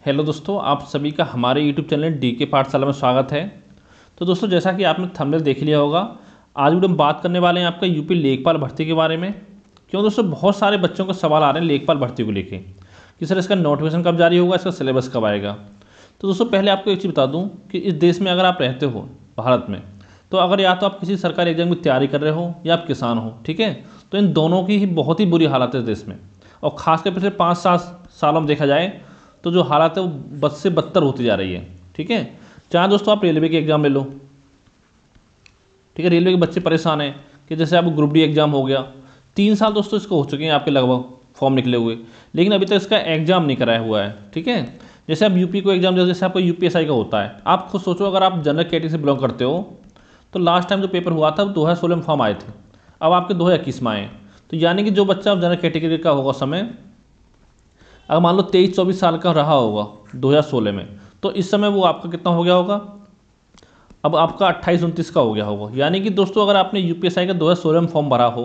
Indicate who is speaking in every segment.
Speaker 1: Hello दोस्तों, आप सभी का हमारे यूट्यूब चैनल डीके पाठशाला में स्वागत है। तो दोस्तों, जैसा कि आपने थंबनेल देख लिया होगा, आज वीडियो हम बात करने वाले हैं आपका यूपी लेखपाल भर्ती के बारे में। क्यों दोस्तों, बहुत सारे बच्चों को सवाल आ रहे हैं लेखपाल भर्ती को लेके कि सर इसका नोटिफिकेशन कब जारी होगा, इसका सिलेबस कब आएगा। तो दोस्तों, पहले आपको एक चीज़ बता दूँ कि इस देश में अगर आप रहते हो भारत में, तो अगर या तो आप किसी सरकारी एग्जाम की तैयारी कर रहे हो या आप किसान हो, ठीक है, तो इन दोनों की ही बहुत ही बुरी हालत है इस देश में। और ख़ासकर पिछले 5-7 सालों में देखा जाए तो जो हालत है वो बद से बदतर होती जा रही है। ठीक है, चाहे दोस्तों आप रेलवे के एग्ज़ाम ले लो, ठीक है, रेलवे के बच्चे परेशान हैं कि जैसे आपको ग्रुप डी एग्ज़ाम हो गया, 3 साल दोस्तों इसको हो चुके हैं आपके लगभग फॉर्म निकले हुए, लेकिन अभी तक इसका एग्ज़ाम नहीं कराया हुआ है। ठीक है, जैसे आप यूपी को एग्ज़ाम जैसे आपको यूपीएसआई का होता है, आप खुद सोचो अगर आप जनरल कैटेगरी से बिलोंग करते हो तो लास्ट टाइम जो पेपर हुआ था 2016 में फॉर्म आए थे, अब आपके 2021 में आए। तो यानी कि जो बच्चा जनरल कैटेगरी का होगा समय, अगर मान लो 23-24 साल का रहा होगा 2016 में, तो इस समय वो आपका कितना हो गया होगा, अब आपका 28-29 का हो गया होगा। यानी कि दोस्तों, अगर आपने यूपीएसआई का 2016 में फॉर्म भरा हो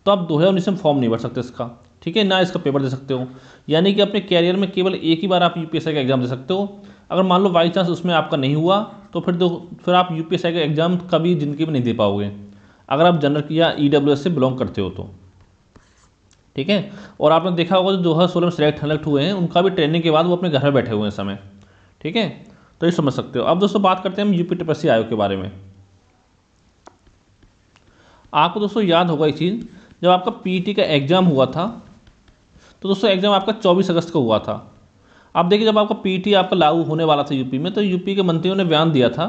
Speaker 1: तो आप 2019 में फॉर्म नहीं भर सकते इसका, ठीक है, ना इसका पेपर दे सकते हो। यानी कि अपने कैरियर में केवल एक ही बार आप यूपीएसआई का एग्ज़ाम दे सकते हो। अगर मान लो बाई चांस उसमें आपका नहीं हुआ तो फिर आप यूपीएसआई का एग्ज़ाम कभी ज़िंदगी में नहीं दे पाओगे, अगर आप जनरल या ईडब्ल्यूएस से बिलोंग करते हो तो। ठीक है, और आपने देखा होगा जो 2016 में सेलेक्ट हुए हैं उनका भी ट्रेनिंग के बाद वो अपने घर में बैठे हुए हैं समय। ठीक है, तो ये समझ सकते हो। अब दोस्तों बात करते हैं हम यूपी टीपीएससी आयोग के बारे में। आपको दोस्तों याद होगा एक चीज़, जब आपका पीटी का एग्ज़ाम हुआ था तो दोस्तों एग्ज़ाम आपका 24 अगस्त को हुआ था। अब देखिए, जब आपका पीटी आपका लागू होने वाला था यूपी में, तो यूपी के मंत्रियों ने बयान दिया था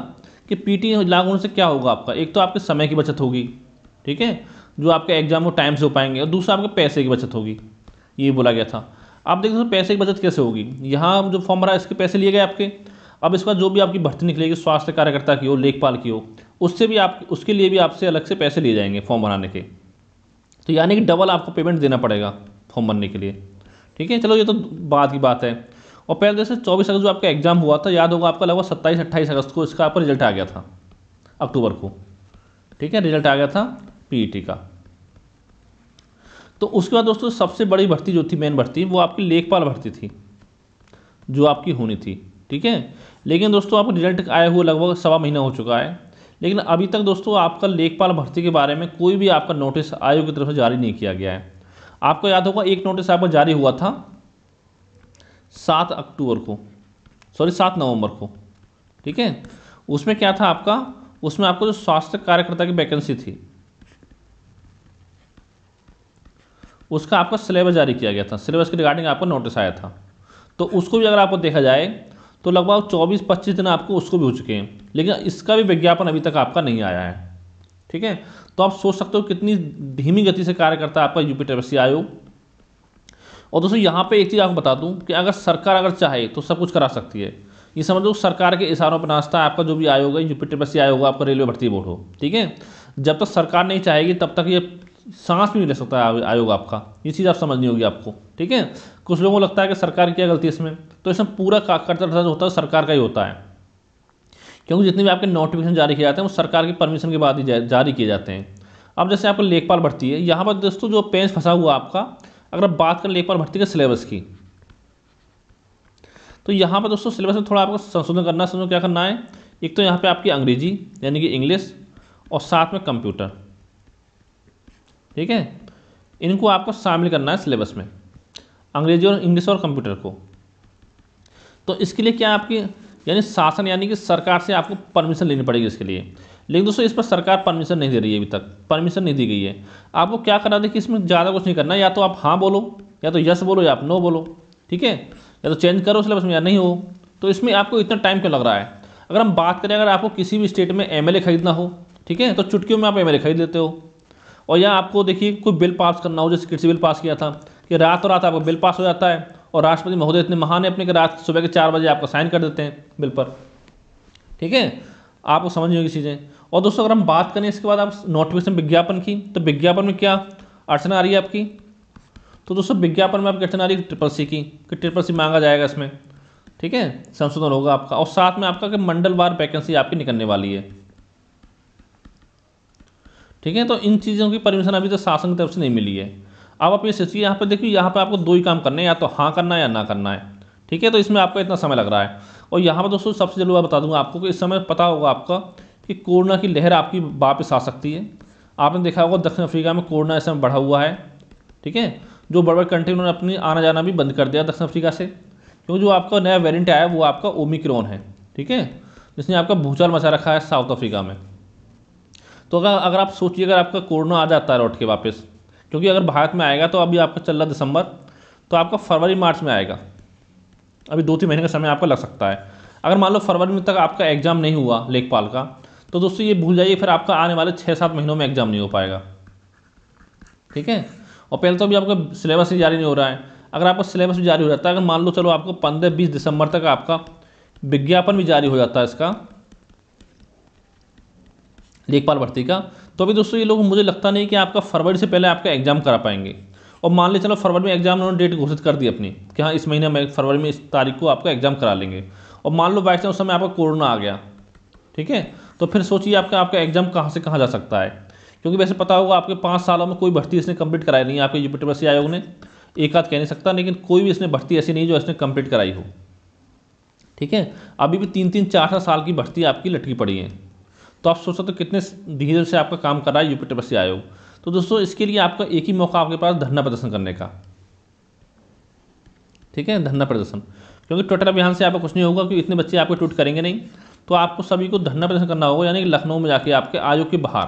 Speaker 1: कि पीटी लागू होने से क्या होगा, आपका एक तो आपके समय की बचत होगी, ठीक है, जो आपके एग्जाम को टाइम से हो पाएंगे, और दूसरा आपके पैसे की बचत होगी, ये बोला गया था। अब देखिए पैसे की बचत कैसे होगी, यहाँ जो फॉर्म भरा इसके पैसे लिए गए आपके, अब इसका जो भी आपकी भर्ती निकलेगी स्वास्थ्य कार्यकर्ता की हो, लेखपाल की हो, उससे भी आप उसके लिए भी आपसे अलग से पैसे लिए जाएंगे फॉर्म भराने के। तो यानी कि डबल आपको पेमेंट देना पड़ेगा फॉर्म भरने के लिए। ठीक है, चलो ये तो बात की बात है। और पहले जैसे 24 अगस्त जो आपका एग्जाम हुआ था, याद होगा आपका लगभग 27-28 अगस्त को इसका आपका रिजल्ट आ गया था, अक्टूबर को। ठीक है, रिजल्ट आ गया था पीईटी का। तो उसके बाद दोस्तों सबसे बड़ी भर्ती जो थी, मेन भर्ती, वो आपकी लेखपाल भर्ती थी जो आपकी होनी थी। ठीक है, लेकिन दोस्तों आपका रिजल्ट आए हुए लगभग 1.25 महीना हो चुका है, लेकिन अभी तक दोस्तों आपका लेखपाल भर्ती के बारे में कोई भी आपका नोटिस आयोग की तरफ से जारी नहीं किया गया है। आपको याद होगा एक नोटिस आपका जारी हुआ था 7 नवंबर को। ठीक है, उसमें क्या था आपका, उसमें आपको जो स्वास्थ्य कार्यकर्ता की वैकेंसी थी उसका आपका सिलेबस जारी किया गया था, सिलेबस के रिगार्डिंग आपको नोटिस आया था। तो उसको भी अगर आपको देखा जाए तो लगभग 24-25 दिन आपको उसको भी हो चुके हैं, लेकिन इसका भी विज्ञापन अभी तक आपका नहीं आया है। ठीक है, तो आप सोच सकते हो कितनी धीमी गति से कार्य करता है आपका यूपी टीपीएससी आयोग। और दोस्तों यहाँ पे एक चीज़ आपको बता दूँ कि अगर सरकार अगर चाहे तो सब कुछ करा सकती है। ये समझ लो सरकार के इशारों पर नाचता है आपका जो भी आयोग है, यूपी टीपीएससी आयोग होगा, आपका रेलवे भर्ती बोर्ड हो। ठीक है, जब तक सरकार नहीं चाहेगी तब तक ये सांस भी नहीं ले सकता है आयोग आपका, ये चीज़ आप समझनी होगी आपको। ठीक है, कुछ लोगों को लगता है कि सरकार की क्या गलती है इसमें, तो इसमें पूरा कर्तव्य जो होता है सरकार का ही होता है, क्योंकि जितने भी आपके नोटिफिकेशन जारी किए जाते हैं वो सरकार की परमिशन के बाद ही जारी किए जाते हैं। अब जैसे आपको लेखपाल भर्ती है, यहाँ पर दोस्तों जो पेंच फंसा हुआ आपका, अगर आप बात करें लेखपाल भर्ती के सिलेबस की, तो यहाँ पर दोस्तों सिलेबस में थोड़ा आपको संशोधन करना है। समझो क्या करना है, एक तो यहाँ पे आपकी अंग्रेजी यानी कि इंग्लिश, और साथ में कंप्यूटर। ठीक है, इनको आपको शामिल करना है सिलेबस में, अंग्रेजी और इंग्लिश और कंप्यूटर को। तो इसके लिए क्या आपकी यानी शासन यानी कि सरकार से आपको परमिशन लेनी पड़ेगी इसके लिए, लेकिन दोस्तों इस पर सरकार परमिशन नहीं दे रही है, अभी तक परमिशन नहीं दी गई है। आपको क्या करना है, देखिए इसमें ज़्यादा कुछ नहीं करना है, या तो आप हाँ बोलो, या तो यस बोलो, या आप नो बोलो। ठीक है, या तो चेंज करो सिलेबस में या नहीं हो। तो इसमें आपको इतना टाइम क्यों लग रहा है। अगर हम बात करें, अगर आपको किसी भी स्टेट में एमएलए खरीदना हो, ठीक है, तो चुटकियों में आप एमएलए खरीद लेते हो। और या आपको देखिए कोई बिल पास करना हो, जैसे कृषि बिल पास किया था कि रात और रात आपका बिल पास हो जाता है, और राष्ट्रपति महोदय इतने महान है अपने कि रात सुबह के 4 बजे आपका साइन कर देते हैं बिल पर। ठीक है, आपको समझ होगी चीज़ें। और दोस्तों अगर हम बात करें इसके बाद आप नोटिफिकेशन विज्ञापन की, तो विज्ञापन में क्या अड़चन आ रही है आपकी, तो दोस्तों विज्ञापन में आपकी अड़चन आ रही है ट्रिपल की, कि ट्रिपल मांगा जाएगा इसमें। ठीक है, संशोधन होगा आपका, और साथ में आपका कि मंडलवार वैकेंसी आपकी निकलने वाली है। ठीक है, तो इन चीज़ों की परमिशन अभी तो शासन की तरफ से नहीं मिली है। अब आप ये सोचिए, यहाँ पर देखिए, यहाँ पर आपको दो ही काम करने हैं, या तो हाँ करना है या ना करना है। ठीक है, तो इसमें आपका इतना समय लग रहा है। और यहाँ पर दोस्तों सबसे जरूरी बात बता दूंगा आपको कि इस समय पता होगा आपका कि कोरोना की लहर आपकी वापस आ सकती है। आपने देखा होगा दक्षिण अफ्रीका में कोरोना इस समय बढ़ा हुआ है। ठीक है, जो बड़े बड़े कंट्री उन्होंने अपनी आना जाना भी बंद कर दिया दक्षिण अफ्रीका से, क्योंकि जो आपका नया वेरिएंट आया है वो आपका ओमिक्रॉन है। ठीक है, जिसने आपका भूचाल मचा रखा है साउथ अफ्रीका में। तो अगर आप सोचिए अगर आपका कोरोना आ जाता है लौट के वापस, क्योंकि अगर भारत में आएगा तो अभी आपका चल रहा दिसंबर, तो आपका फरवरी मार्च में आएगा, अभी 2-3 महीने का समय आपका लग सकता है। अगर मान लो फरवरी में तक आपका एग्जाम नहीं हुआ लेखपाल का, तो दोस्तों ये भूल जाइए, फिर आपका आने वाले 6-7 महीनों में एग्जाम नहीं हो पाएगा। ठीक है, और पहले तो अभी आपका सिलेबस ही जारी नहीं हो रहा है। अगर आपका सिलेबस भी जारी हो जाता है, अगर मान लो चलो आपको 15-20 दिसंबर तक आपका विज्ञापन भी जारी हो जाता है इसका लेखपाल भर्ती का, तो अभी दोस्तों ये लोग मुझे लगता नहीं कि आपका फरवरी से पहले आपका एग्जाम करा पाएंगे। और मान लीजिए चलो फरवरी में एग्जाम उन्होंने डेट घोषित कर दी अपनी कि हाँ इस महीने में फरवरी में इस तारीख को आपका एग्जाम करा लेंगे, और मान लो बाई चांस उस समय आपका कोरोना आ गया। ठीक है, तो फिर सोचिए आपका एग्जाम कहाँ से कहाँ जा सकता है। क्योंकि वैसे पता होगा आपके 5 सालों में कोई भर्ती इसने कंप्लीट कराई नहीं है आपके यूपी ट्रिपल सी आयोग ने, एक आध कह नहीं सकता, लेकिन कोई भी इसने भर्ती ऐसी नहीं जो इसने कंप्लीट कराई हो। ठीक है, अभी भी 3-3, 4-4 साल की भर्ती आपकी लटकी पड़ी है। तो आप सोच सकते हो कितने धीरे से आपका काम कर रहा है यूपी ट्रिपल सी आयोग। तो दोस्तों इसके लिए आपका एक ही मौका आपके पास धरना प्रदर्शन करने का। ठीक है, धरना प्रदर्शन, क्योंकि ट्विटर अभियान से आपको कुछ नहीं होगा, क्योंकि इतने बच्चे आपको ट्वीट करेंगे नहीं। तो आपको सभी को धरना प्रदर्शन करना होगा, यानी कि लखनऊ में जाके आपके आयोग के बाहर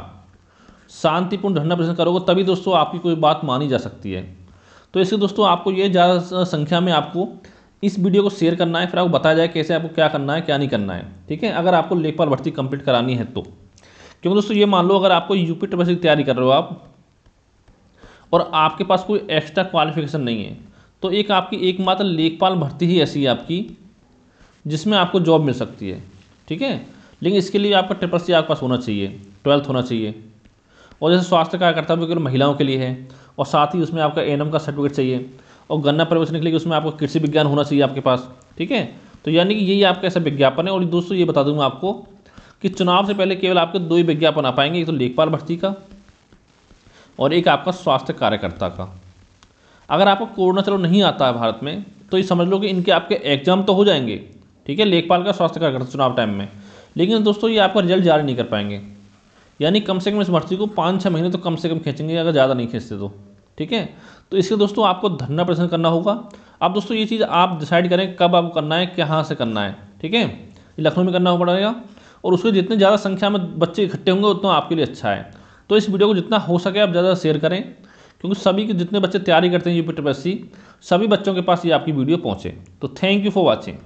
Speaker 1: शांतिपूर्ण धरना प्रदर्शन करोगे, तभी दोस्तों आपकी कोई बात मानी जा सकती है। तो इससे दोस्तों आपको ये ज़्यादा संख्या में आपको इस वीडियो को शेयर करना है, फिर आपको बताया जाए कैसे आपको क्या करना है क्या नहीं करना है। ठीक है, अगर आपको लेखपाल भर्ती कंप्लीट करानी है तो, क्योंकि दोस्तों ये मान लो अगर आपको यूपी ट्रिपल सी की तैयारी कर रहे हो आप, और आपके पास कोई एक्स्ट्रा क्वालिफिकेशन नहीं है, तो एक आपकी एकमात्र लेखपाल भर्ती ही ऐसी है आपकी जिसमें आपको जॉब मिल सकती है। ठीक है, लेकिन इसके लिए आपका ट्रिपल सी आपके पास होना चाहिए, 12th होना चाहिए। और जैसे स्वास्थ्य कार्यकर्ता भी केवल महिलाओं के लिए है, और साथ ही उसमें आपका एएनएम का सर्टिफिकेट चाहिए, और गन्ना प्रवेशने के लिए उसमें आपको कृषि विज्ञान होना चाहिए आपके पास। ठीक है, तो यानी कि यही आपका ऐसा विज्ञापन है। और दोस्तों ये बता दूंगा आपको कि चुनाव से पहले केवल आपके 2 ही विज्ञापन आ पाएंगे, एक तो लेखपाल भर्ती का और एक आपका स्वास्थ्य कार्यकर्ता का। अगर आपको कोरोना चलो नहीं आता है भारत में, तो ये समझ लो कि इनके आपके एग्जाम तो हो जाएंगे। ठीक है, लेखपाल का स्वास्थ्य कार्यकर्ता चुनाव टाइम में, लेकिन दोस्तों ये आपका रिजल्ट जारी नहीं कर पाएंगे। यानी कम से कम इस भर्ती को 5-6 महीने तो कम से कम खींचेंगे, अगर ज़्यादा नहीं खींचते तो। ठीक है, तो इसके दोस्तों आपको धरना प्रदर्शन करना होगा। अब दोस्तों ये चीज़ आप डिसाइड करें कब आपको करना है, कहाँ से करना है। ठीक है, ये लखनऊ में करना पड़ेगा, और उसके जितने ज़्यादा संख्या में बच्चे इकट्ठे होंगे उतना आपके लिए अच्छा है। तो इस वीडियो को जितना हो सके आप ज़्यादा शेयर करें, क्योंकि सभी के जितने बच्चे तैयारी करते हैं यूपी ट्रिपल सी, सभी बच्चों के पास ये आपकी वीडियो पहुँचे। तो थैंक यू फॉर वॉचिंग।